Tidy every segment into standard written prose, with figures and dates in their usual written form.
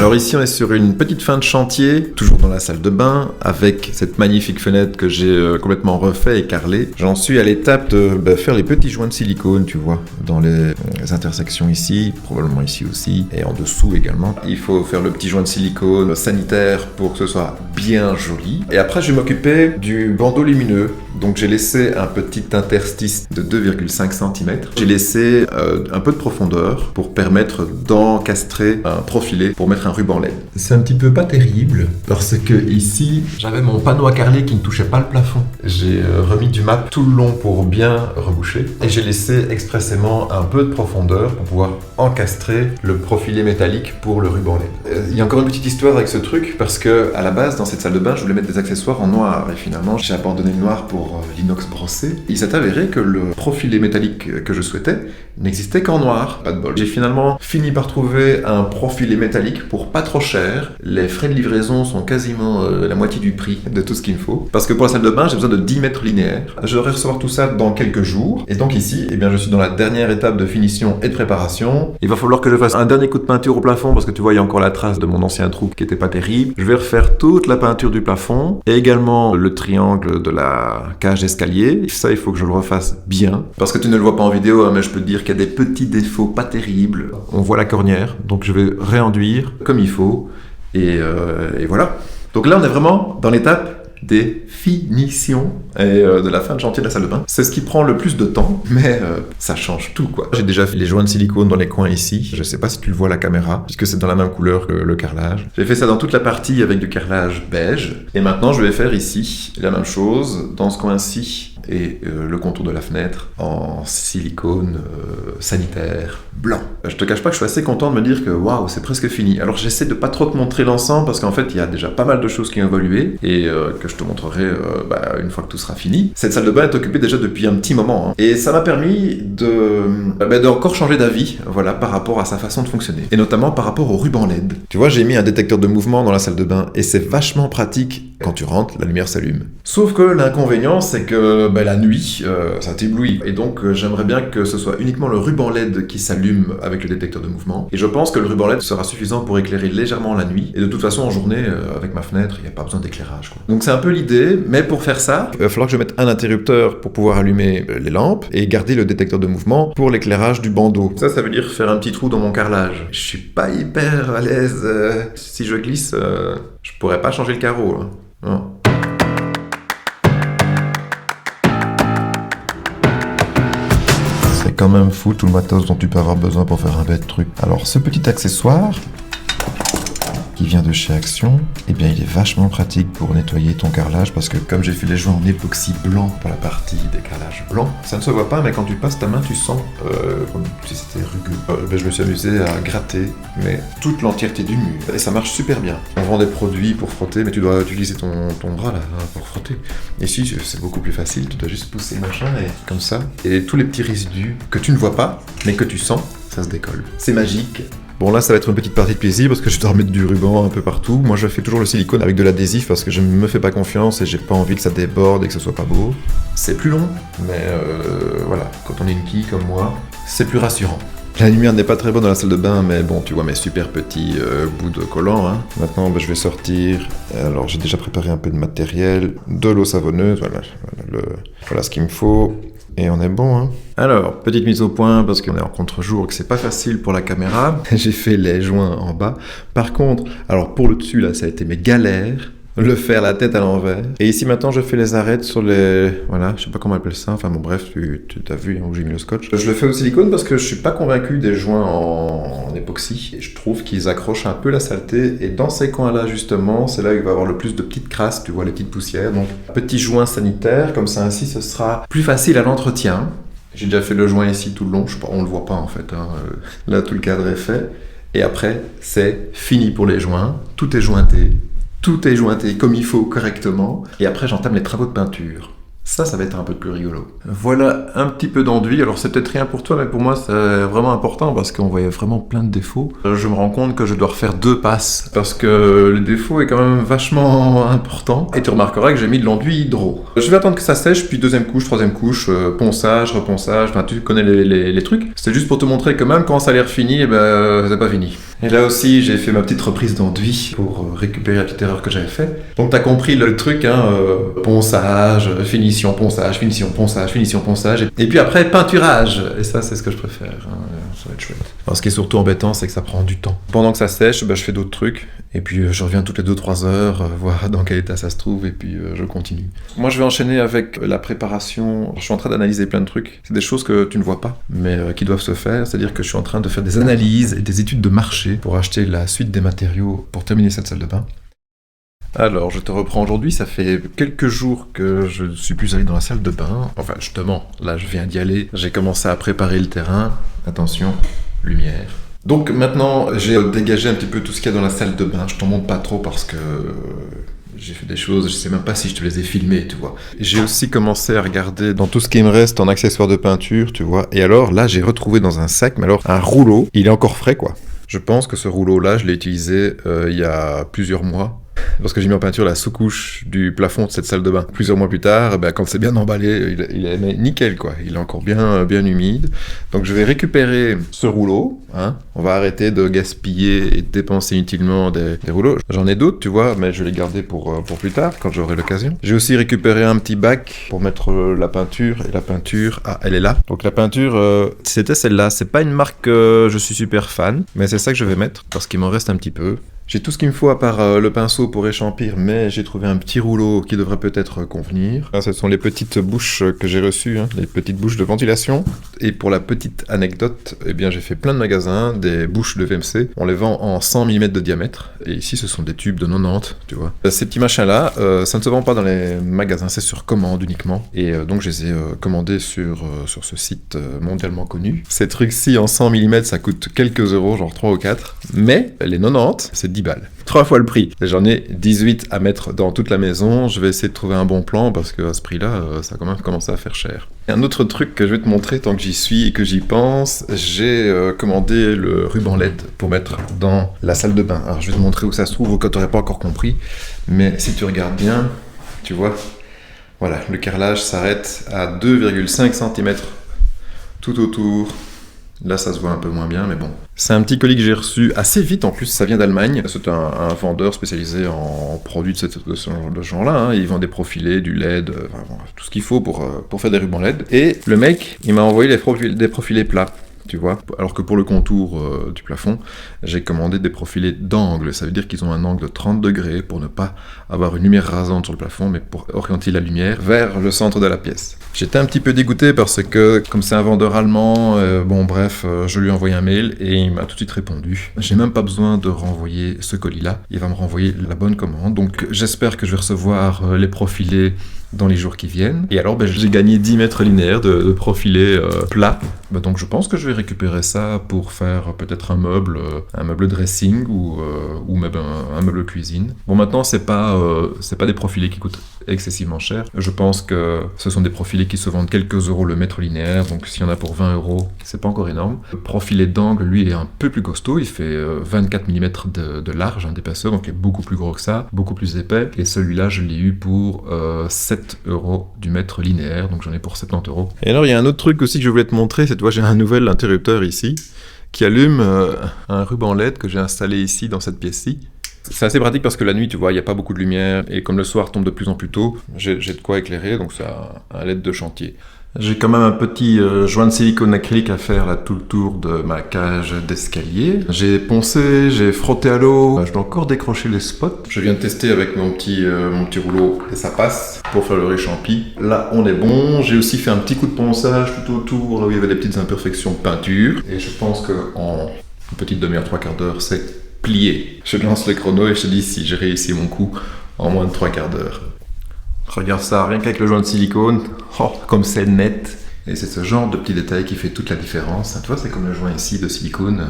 Alors ici on est sur une petite fin de chantier, toujours dans la salle de bain, avec cette magnifique fenêtre que j'ai complètement refait et carrelée. J'en suis à l'étape de faire les petits joints de silicone, tu vois, dans les intersections ici, probablement ici aussi, et en dessous également. Il faut faire le petit joint de silicone sanitaire pour que ce soit bien joli. Et après je vais m'occuper du bandeau lumineux. Donc j'ai laissé un petit interstice de 2,5 cm. J'ai laissé un peu de profondeur pour permettre d'encastrer un profilé pour mettre un ruban LED. C'est un petit peu pas terrible parce que ici j'avais mon panneau à carreler qui ne touchait pas le plafond. J'ai remis du mat tout le long pour bien reboucher et j'ai laissé expressément un peu de profondeur pour pouvoir encastrer le profilé métallique pour le ruban LED. Il y a encore une petite histoire avec ce truc parce que à la base dans cette salle de bain je voulais mettre des accessoires en noir et finalement j'ai abandonné le noir pour l'inox brossé. Il s'est avéré que le profilé métallique que je souhaitais n'existait qu'en noir. Pas de bol. J'ai finalement fini par trouver un profilé métallique pour pas trop cher. Les frais de livraison sont quasiment la moitié du prix de tout ce qu'il me faut. Parce que pour la salle de bain, j'ai besoin de 10 mètres linéaires. Je devrais recevoir tout ça dans quelques jours. Et donc ici, eh bien, je suis dans la dernière étape de finition et de préparation. Il va falloir que je fasse un dernier coup de peinture au plafond parce que tu vois, il y a encore la trace de mon ancien trou qui était pas terrible. Je vais refaire toute la peinture du plafond et également le triangle de la cage d'escalier. Ça, il faut que je le refasse bien. Parce que tu ne le vois pas en vidéo, hein, mais je peux te dire qu'il y a des petits défauts pas terribles. On voit la cornière, donc je vais réenduire comme il faut. Et voilà. Donc là, on est vraiment dans l'étape des finitions et de la fin de chantier de la salle de bain. C'est ce qui prend le plus de temps, mais ça change tout, quoi. J'ai déjà fait les joints de silicone dans les coins ici. Je sais pas si tu le vois à la caméra, puisque c'est dans la même couleur que le carrelage. J'ai fait ça dans toute la partie avec du carrelage beige. Et maintenant, je vais faire ici la même chose, dans ce coin-ci, et le contour de la fenêtre en silicone sanitaire blanc. Je te cache pas que je suis assez content de me dire que waouh, c'est presque fini. Alors j'essaie de pas trop te montrer l'ensemble parce qu'en fait il y a déjà pas mal de choses qui ont évolué et que je te montrerai une fois que tout sera fini. Cette salle de bain est occupée déjà depuis un petit moment hein. Et ça m'a permis de encore changer d'avis, voilà, par rapport à sa façon de fonctionner et notamment par rapport au ruban LED. Tu vois, j'ai mis un détecteur de mouvement dans la salle de bain et c'est vachement pratique. Quand tu rentres, la lumière s'allume. Sauf que l'inconvénient, c'est que la nuit, ça t'éblouit. Et donc, j'aimerais bien que ce soit uniquement le ruban LED qui s'allume avec le détecteur de mouvement. Et je pense que le ruban LED sera suffisant pour éclairer légèrement la nuit. Et de toute façon, en journée, avec ma fenêtre, il n'y a pas besoin d'éclairage, quoi. Donc c'est un peu l'idée, mais pour faire ça, il va falloir que je mette un interrupteur pour pouvoir allumer les lampes et garder le détecteur de mouvement pour l'éclairage du bandeau. Ça veut dire faire un petit trou dans mon carrelage. Je suis pas hyper à l'aise. Si je glisse, je pourrais pas changer le carreau, hein. Non. C'est quand même fou tout le matos dont tu peux avoir besoin pour faire un bête truc. Alors ce petit accessoire qui vient de chez Action, eh bien il est vachement pratique pour nettoyer ton carrelage parce que comme j'ai fait les joints en époxy blanc pour la partie des carrelages blancs, ça ne se voit pas mais quand tu passes ta main tu sens comme si c'était rugueux. Je me suis amusé à gratter mais toute l'entièreté du mur et ça marche super bien. On vend des produits pour frotter mais tu dois utiliser ton bras là pour frotter. Ici c'est beaucoup plus facile, tu dois juste pousser machin et comme ça et tous les petits résidus que tu ne vois pas mais que tu sens, ça se décolle. C'est magique. Bon là ça va être une petite partie de plaisir parce que je dois remettre du ruban un peu partout. Moi je fais toujours le silicone avec de l'adhésif parce que je ne me fais pas confiance et j'ai pas envie que ça déborde et que ce soit pas beau. C'est plus long, mais voilà, quand on est une quille comme moi, c'est plus rassurant. La lumière n'est pas très bonne dans la salle de bain, mais bon, tu vois mes super petits bouts de collant. Hein. Maintenant, je vais sortir. Alors, j'ai déjà préparé un peu de matériel, de l'eau savonneuse, voilà ce qu'il me faut. Et on est bon, hein. Alors, petite mise au point, parce qu'on est en contre-jour et que c'est pas facile pour la caméra. J'ai fait les joints en bas. Par contre, alors pour le dessus, là, ça a été mes galères. Le faire la tête à l'envers. Et ici maintenant je fais les arêtes sur les... Voilà, je sais pas comment on appelle ça. Enfin bon bref, tu t'as vu où j'ai mis le scotch. Je le fais au silicone parce que je suis pas convaincu des joints en époxy. Et je trouve qu'ils accrochent un peu la saleté. Et dans ces coins-là justement, c'est là où il va y avoir le plus de petites crasses. Tu vois les petites poussières. Donc petit joint sanitaire, comme ça ainsi ce sera plus facile à l'entretien. J'ai déjà fait le joint ici tout le long. Je sais pas, on le voit pas en fait. Hein. Là tout le cadre est fait. Et après c'est fini pour les joints. Tout est jointé. Tout est jointé comme il faut correctement. Et après, j'entame les travaux de peinture. Ça va être un peu plus rigolo. Voilà un petit peu d'enduit. Alors, c'est peut-être rien pour toi, mais pour moi, c'est vraiment important parce qu'on voyait vraiment plein de défauts. Je me rends compte que je dois refaire 2 passes parce que le défaut est quand même vachement important. Et tu remarqueras que j'ai mis de l'enduit hydro. Je vais attendre que ça sèche, puis 2e couche, 3e couche, ponçage, reponçage. Enfin, tu connais les trucs. C'était juste pour te montrer que même quand ça a l'air fini, c'est pas fini. Et là aussi, j'ai fait ma petite reprise d'enduit pour récupérer la petite erreur que j'avais faite. Donc t'as compris le truc, hein, ponçage, finition, ponçage, finition, ponçage, finition, ponçage. Et puis après, peinturage. Et ça, c'est ce que je préfère. Hein. Ça va être chouette. Alors, ce qui est surtout embêtant, c'est que ça prend du temps. Pendant que ça sèche, je fais d'autres trucs. Et puis je reviens toutes les 2-3 heures, voir dans quel état ça se trouve, et puis je continue. Moi, je vais enchaîner avec la préparation. Je suis en train d'analyser plein de trucs. C'est des choses que tu ne vois pas, mais qui doivent se faire. C'est-à-dire que je suis en train de faire des analyses et des études de marché pour acheter la suite des matériaux pour terminer cette salle de bain. Alors, je te reprends aujourd'hui, ça fait quelques jours que je ne suis plus allé dans la salle de bain. Enfin, justement, là, je viens d'y aller. J'ai commencé à préparer le terrain. Attention, lumière. Donc maintenant, j'ai dégagé un petit peu tout ce qu'il y a dans la salle de bain. Je t'en montre pas trop parce que j'ai fait des choses, je sais même pas si je te les ai filmées, tu vois. J'ai aussi commencé à regarder dans tout ce qui me reste en accessoires de peinture, tu vois. Et alors, là, j'ai retrouvé dans un sac, mais alors, un rouleau. Il est encore frais, quoi. Je pense que ce rouleau-là, je l'ai utilisé il y a plusieurs mois. Parce que j'ai mis en peinture la sous-couche du plafond de cette salle de bain. Plusieurs mois plus tard, quand c'est bien emballé, il est nickel, quoi. Il est encore bien humide. Donc je vais récupérer ce rouleau. Hein. On va arrêter de gaspiller et de dépenser inutilement des rouleaux. J'en ai d'autres, tu vois, mais je vais les garder pour plus tard, quand j'aurai l'occasion. J'ai aussi récupéré un petit bac pour mettre la peinture. Et la peinture, elle est là. Donc la peinture, c'était celle-là. C'est pas une marque que je suis super fan, mais c'est ça que je vais mettre, parce qu'il m'en reste un petit peu. J'ai tout ce qu'il me faut à part le pinceau pour échampir, mais j'ai trouvé un petit rouleau qui devrait peut-être convenir. Là, ce sont les petites bouches que j'ai reçues, hein, les petites bouches de ventilation. Et pour la petite anecdote, eh bien, j'ai fait plein de magasins, des bouches de VMC. On les vend en 100 mm de diamètre. Et ici, ce sont des tubes de 90, tu vois. Ces petits machins-là, ça ne se vend pas dans les magasins, c'est sur commande uniquement. Et donc, je les ai commandés sur ce site mondialement connu. Ces trucs-ci en 100 mm, ça coûte quelques euros, genre 3 ou 4. Mais les 90, c'est 10 balles. 3 fois le prix. J'en ai 18 à mettre dans toute la maison. Je vais essayer de trouver un bon plan parce qu'à ce prix-là, ça a quand même commencé à faire cher. Et un autre truc que je vais te montrer tant que j'y suis et que j'y pense, j'ai commandé le ruban LED pour mettre dans la salle de bain. Alors je vais te montrer où ça se trouve, au cas où tu n'aurais pas encore compris. Mais si tu regardes bien, tu vois, voilà, le carrelage s'arrête à 2,5 cm tout autour. Là, ça se voit un peu moins bien, mais bon. C'est un petit colis que j'ai reçu assez vite, en plus, ça vient d'Allemagne. C'est un vendeur spécialisé en produits de ce genre-là. Hein. Il vend des profilés, du LED, tout ce qu'il faut pour faire des rubans LED. Et le mec, il m'a envoyé des profilés plats. Tu vois, alors que pour le contour du plafond, j'ai commandé des profilés d'angle. Ça veut dire qu'ils ont un angle de 30 degrés pour ne pas avoir une lumière rasante sur le plafond, mais pour orienter la lumière vers le centre de la pièce. J'étais un petit peu dégoûté parce que, comme c'est un vendeur allemand, je lui ai envoyé un mail et il m'a tout de suite répondu. J'ai même pas besoin de renvoyer ce colis-là, il va me renvoyer la bonne commande. Donc j'espère que je vais recevoir les profilés dans les jours qui viennent. Et alors, j'ai gagné 10 mètres linéaires de profilés plats. Donc je pense que je vais récupérer ça pour faire peut-être un meuble dressing ou même un meuble cuisine. Bon, maintenant, c'est pas des profilés qui coûtent excessivement cher. Je pense que ce sont des profilés qui se vendent quelques euros le mètre linéaire, donc s'il y en a pour 20 euros, c'est pas encore énorme. Le profilet d'angle, lui, est un peu plus costaud, il fait 24 mm de large, d'épaisseur, donc il est beaucoup plus gros que ça, beaucoup plus épais, et celui-là, je l'ai eu pour 7 euros du mètre linéaire, donc j'en ai pour 70 euros. Et alors, il y a un autre truc aussi que je voulais te montrer, c'est, tu vois, j'ai un nouvel interrupteur ici, qui allume un ruban LED que j'ai installé ici, dans cette pièce-ci. C'est assez pratique parce que la nuit, tu vois, il n'y a pas beaucoup de lumière, et comme le soir tombe de plus en plus tôt, j'ai de quoi éclairer, donc c'est un LED de chantier. J'ai quand même un petit joint de silicone acrylique à faire là tout le tour de ma cage d'escalier. J'ai poncé, j'ai frotté à l'eau, je dois encore décrocher les spots. Je viens de tester avec mon petit rouleau et ça passe pour faire le réchampi. Là on est bon, j'ai aussi fait un petit coup de ponçage tout autour là où il y avait des petites imperfections de peinture. Et je pense qu'en une petite demi-heure, 3/4 d'heure, c'est plié. Je lance le chrono et je te dis si j'ai réussi mon coup en moins de 3/4 d'heure. Regarde ça, rien qu'avec le joint de silicone, oh, comme c'est net. Et c'est ce genre de petit détail qui fait toute la différence. Tu vois, c'est comme le joint ici de silicone.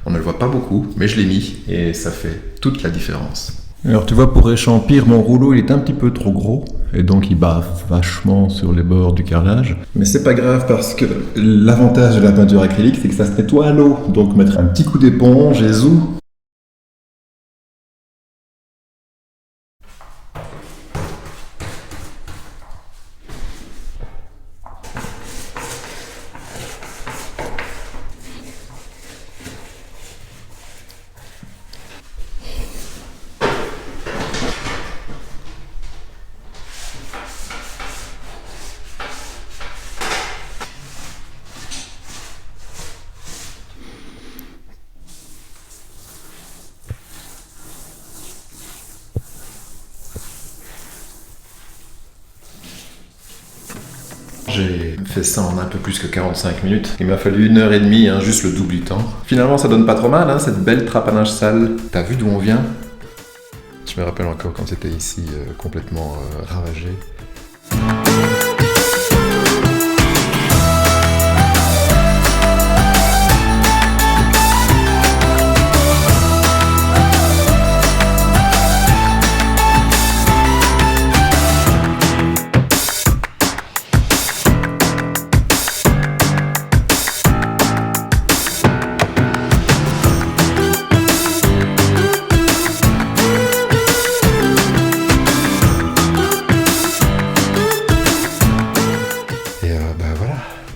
On ne le voit pas beaucoup, mais je l'ai mis et ça fait toute la différence. Alors tu vois, pour réchampir, mon rouleau il est un petit peu trop gros et donc il bave vachement sur les bords du carrelage. Mais c'est pas grave parce que l'avantage de la peinture acrylique, c'est que ça se nettoie à l'eau. Donc mettre un petit coup d'éponge et zou. fait ça en un peu plus que 45 minutes. Il m'a fallu 1h30, hein, juste le double du temps. Finalement, ça donne pas trop mal, hein, cette belle trappe à linge sale. T'as vu d'où on vient? Je me rappelle encore quand c'était ici, complètement ravagé.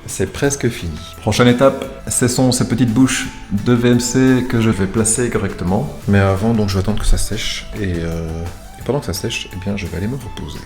C'est presque fini. Prochaine étape, ce sont ces petites bouches de VMC que je vais placer correctement. Mais avant, donc, je vais attendre que ça sèche. Et pendant que ça sèche, eh bien, je vais aller me reposer.